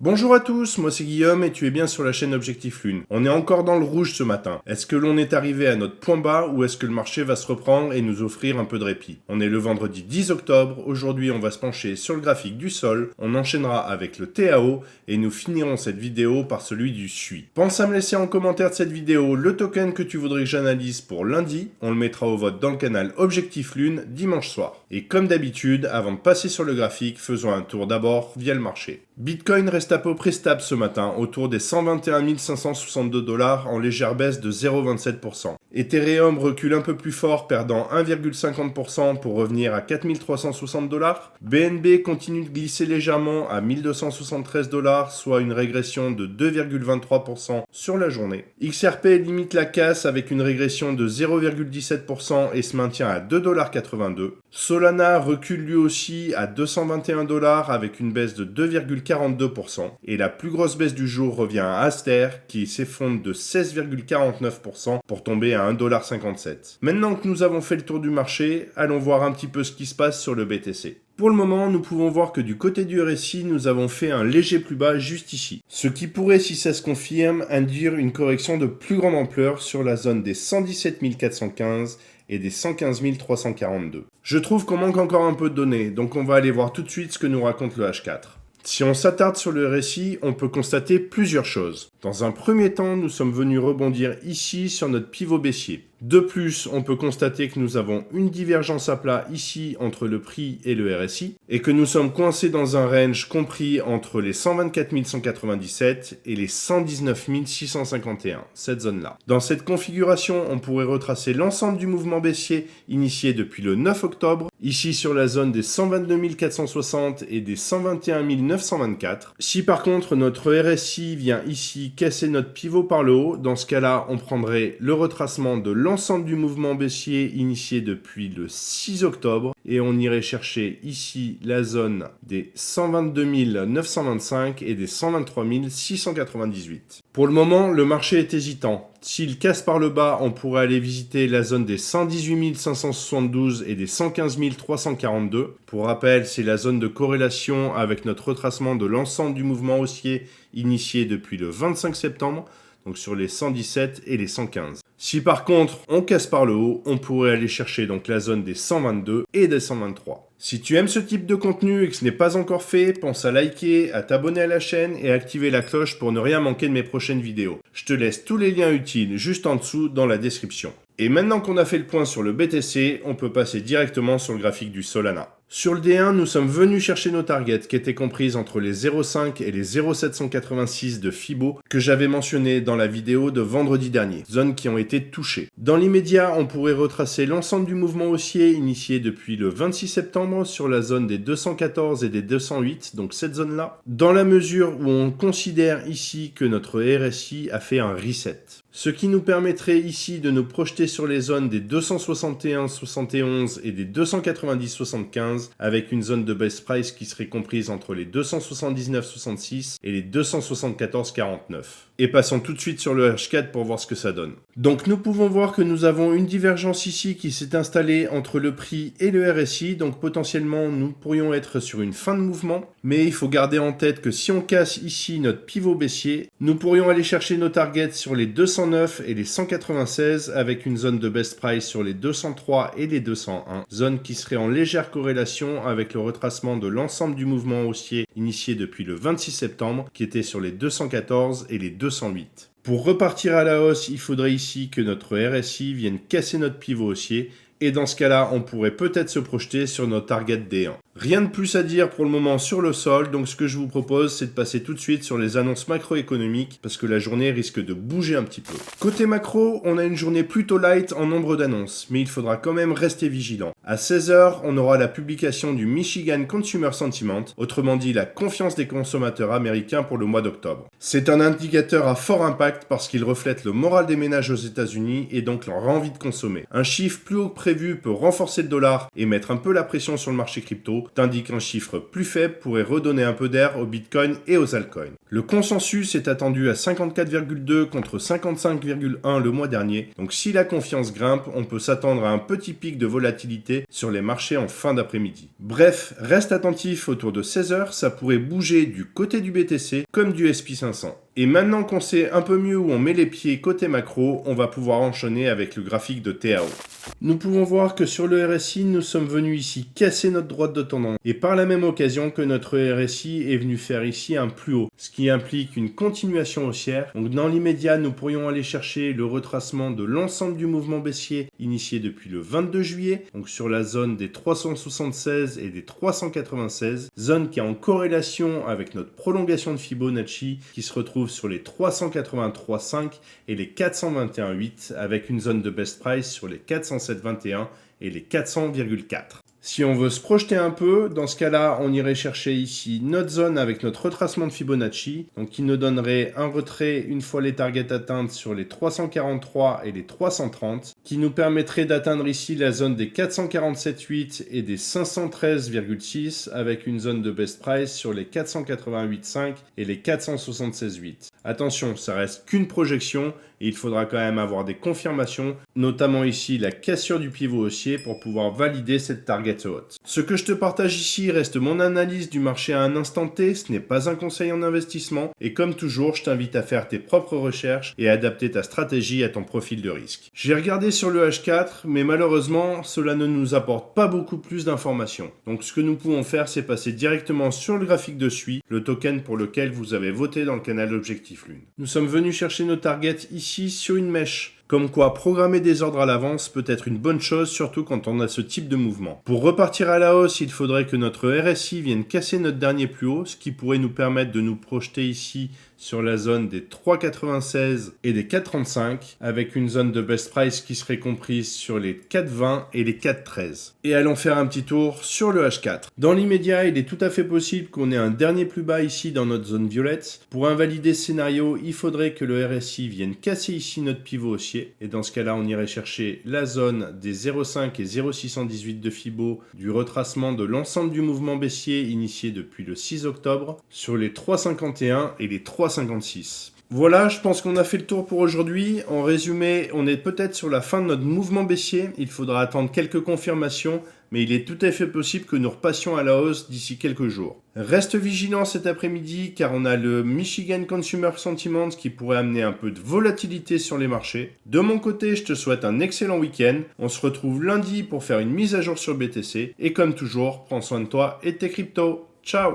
Bonjour à tous, moi c'est Guillaume et tu es bien sur la chaîne Objectif Lune. On est encore dans le rouge ce matin. Est-ce que l'on est arrivé à notre point bas ou est-ce que le marché va se reprendre et nous offrir un peu de répit? On est le vendredi 10 octobre, aujourd'hui on va se pencher sur le graphique du sol, on enchaînera avec le TAO et nous finirons cette vidéo par celui du SUI. Pense à me laisser en commentaire de cette vidéo le token que tu voudrais que j'analyse pour lundi, on le mettra au vote dans le canal Objectif Lune dimanche soir. Et comme d'habitude, avant de passer sur le graphique, faisons un tour d'abord via le marché. Bitcoin reste à peu près stable ce matin, autour des 121 562 $ en légère baisse de 0,27%. Ethereum recule un peu plus fort, perdant 1,50% pour revenir à 4 360 $. BNB continue de glisser légèrement à 1273 $, soit une régression de 2,23% sur la journée. XRP limite la casse avec une régression de 0,17% et se maintient à 2,82 $. Solana recule lui aussi à 221 $ avec une baisse de 2,42%. Et la plus grosse baisse du jour revient à Aster qui s'effondre de 16,49% pour tomber à 1,57 $. Maintenant que nous avons fait le tour du marché, allons voir un petit peu ce qui se passe sur le BTC. Pour le moment, nous pouvons voir que du côté du RSI, nous avons fait un léger plus bas juste ici. Ce qui pourrait, si ça se confirme, induire une correction de plus grande ampleur sur la zone des 117 415 et des 115 342. Je trouve qu'on manque encore un peu de données, donc on va aller voir tout de suite ce que nous raconte le H4. Si on s'attarde sur le RSI, on peut constater plusieurs choses. Dans un premier temps, nous sommes venus rebondir ici sur notre pivot baissier. De plus, on peut constater que nous avons une divergence à plat ici entre le prix et le RSI et que nous sommes coincés dans un range compris entre les 124 197 et les 119 651, cette zone-là. Dans cette configuration, on pourrait retracer l'ensemble du mouvement baissier initié depuis le 9 octobre, ici sur la zone des 122 460 et des 121 924. Si par contre notre RSI vient ici casser notre pivot par le haut, dans ce cas-là, on prendrait le retracement de l'ensemble du mouvement baissier initié depuis le 6 octobre et on irait chercher ici la zone des 122 925 et des 123 698. Pour le moment, le marché est hésitant. S'il casse par le bas, on pourrait aller visiter la zone des 118 572 et des 115 342. Pour rappel, c'est la zone de corrélation avec notre retracement de l'ensemble du mouvement haussier initié depuis le 25 septembre, donc sur les 117 et les 115. Si par contre on casse par le haut, on pourrait aller chercher donc la zone des 122 et des 123. Si tu aimes ce type de contenu et que ce n'est pas encore fait, pense à liker, à t'abonner à la chaîne et à activer la cloche pour ne rien manquer de mes prochaines vidéos. Je te laisse tous les liens utiles juste en dessous dans la description. Et maintenant qu'on a fait le point sur le BTC, on peut passer directement sur le graphique du Solana. Sur le D1, nous sommes venus chercher nos targets qui étaient comprises entre les 0,5 et les 0,786 de Fibo que j'avais mentionné dans la vidéo de vendredi dernier, zones qui ont été touchées. Dans l'immédiat, on pourrait retracer l'ensemble du mouvement haussier initié depuis le 26 septembre sur la zone des 214 et des 208, donc cette zone-là, dans la mesure où on considère ici que notre RSI a fait un reset. Ce qui nous permettrait ici de nous projeter sur les zones des 261,71 et des 290,75 avec une zone de best price qui serait comprise entre les 279,66 et les 274,49. Et passons tout de suite sur le H4 pour voir ce que ça donne. Donc nous pouvons voir que nous avons une divergence ici qui s'est installée entre le prix et le RSI, donc potentiellement nous pourrions être sur une fin de mouvement, mais il faut garder en tête que si on casse ici notre pivot baissier, nous pourrions aller chercher nos targets sur les 209 et les 196 avec une zone de best price sur les 203 et les 201, zone qui serait en légère corrélation avec le retracement de l'ensemble du mouvement haussier initié depuis le 26 septembre qui était sur les 214 et les 208. Pour repartir à la hausse, il faudrait ici que notre RSI vienne casser notre pivot haussier et dans ce cas-là, on pourrait peut-être se projeter sur notre target D1. Rien de plus à dire pour le moment sur le sol, donc ce que je vous propose, c'est de passer tout de suite sur les annonces macroéconomiques parce que la journée risque de bouger un petit peu. Côté macro, on a une journée plutôt light en nombre d'annonces, mais il faudra quand même rester vigilant. À 16 h, on aura la publication du Michigan Consumer Sentiment, autrement dit la confiance des consommateurs américains pour le mois d'octobre. C'est un indicateur à fort impact parce qu'il reflète le moral des ménages aux États-Unis et donc leur envie de consommer. Un chiffre plus haut que prévu peut renforcer le dollar et mettre un peu la pression sur le marché crypto, euros, tandis qu'un chiffre plus faible pourrait redonner un peu d'air au Bitcoin et aux altcoins. Le consensus est attendu à 54,2 contre 55,1 le mois dernier, donc si la confiance grimpe, on peut s'attendre à un petit pic de volatilité sur les marchés en fin d'après-midi. Bref, reste attentif autour de 16h, ça pourrait bouger du côté du BTC comme du SP500. Et maintenant qu'on sait un peu mieux où on met les pieds côté macro, on va pouvoir enchaîner avec le graphique de TAO. Nous pouvons voir que sur le RSI, nous sommes venus ici casser notre droite de tendance et par la même occasion que notre RSI est venu faire ici un plus haut, ce qui implique une continuation haussière. Donc dans l'immédiat, nous pourrions aller chercher le retracement de l'ensemble du mouvement baissier initié depuis le 22 juillet, donc sur la zone des 376 et des 396, zone qui est en corrélation avec notre prolongation de Fibonacci qui se retrouve sur les 383,5 et les 421,8 avec une zone de best price sur les 407,21 et les 400,4. Si on veut se projeter un peu, dans ce cas-là, on irait chercher ici notre zone avec notre retracement de Fibonacci, donc qui nous donnerait un retrait une fois les targets atteintes sur les 343 et les 330, qui nous permettrait d'atteindre ici la zone des 447,8 et des 513,6 avec une zone de best price sur les 488,5 et les 476,8. Attention, ça reste qu'une projection et il faudra quand même avoir des confirmations, notamment ici la cassure du pivot haussier pour pouvoir valider cette target haute. Ce que je te partage ici reste mon analyse du marché à un instant T, ce n'est pas un conseil en investissement et comme toujours, je t'invite à faire tes propres recherches et à adapter ta stratégie à ton profil de risque. J'ai regardé sur le H4, mais malheureusement, cela ne nous apporte pas beaucoup plus d'informations. Donc ce que nous pouvons faire, c'est passer directement sur le graphique de SUI, le token pour lequel vous avez voté dans le canal Objectif Lune. Nous sommes venus chercher nos targets ici sur une mèche. Comme quoi, programmer des ordres à l'avance peut être une bonne chose, surtout quand on a ce type de mouvement. Pour repartir à la hausse, il faudrait que notre RSI vienne casser notre dernier plus haut, ce qui pourrait nous permettre de nous projeter ici sur la zone des 3,96 et des 4,35, avec une zone de best price qui serait comprise sur les 4,20 et les 4,13. Et allons faire un petit tour sur le H4. Dans l'immédiat, il est tout à fait possible qu'on ait un dernier plus bas ici dans notre zone violette. Pour invalider ce scénario, il faudrait que le RSI vienne casser ici notre pivot haussier. Et dans ce cas-là, on irait chercher la zone des 0,5 et 0,618 de Fibo du retracement de l'ensemble du mouvement baissier initié depuis le 6 octobre sur les 3,51 et les 3,56. Voilà, je pense qu'on a fait le tour pour aujourd'hui. En résumé, on est peut-être sur la fin de notre mouvement baissier. Il faudra attendre quelques confirmations, mais il est tout à fait possible que nous repassions à la hausse d'ici quelques jours. Reste vigilant cet après-midi car on a le Michigan Consumer Sentiment qui pourrait amener un peu de volatilité sur les marchés. De mon côté, je te souhaite un excellent week-end. On se retrouve lundi pour faire une mise à jour sur BTC. Et comme toujours, prends soin de toi et de tes cryptos. Ciao!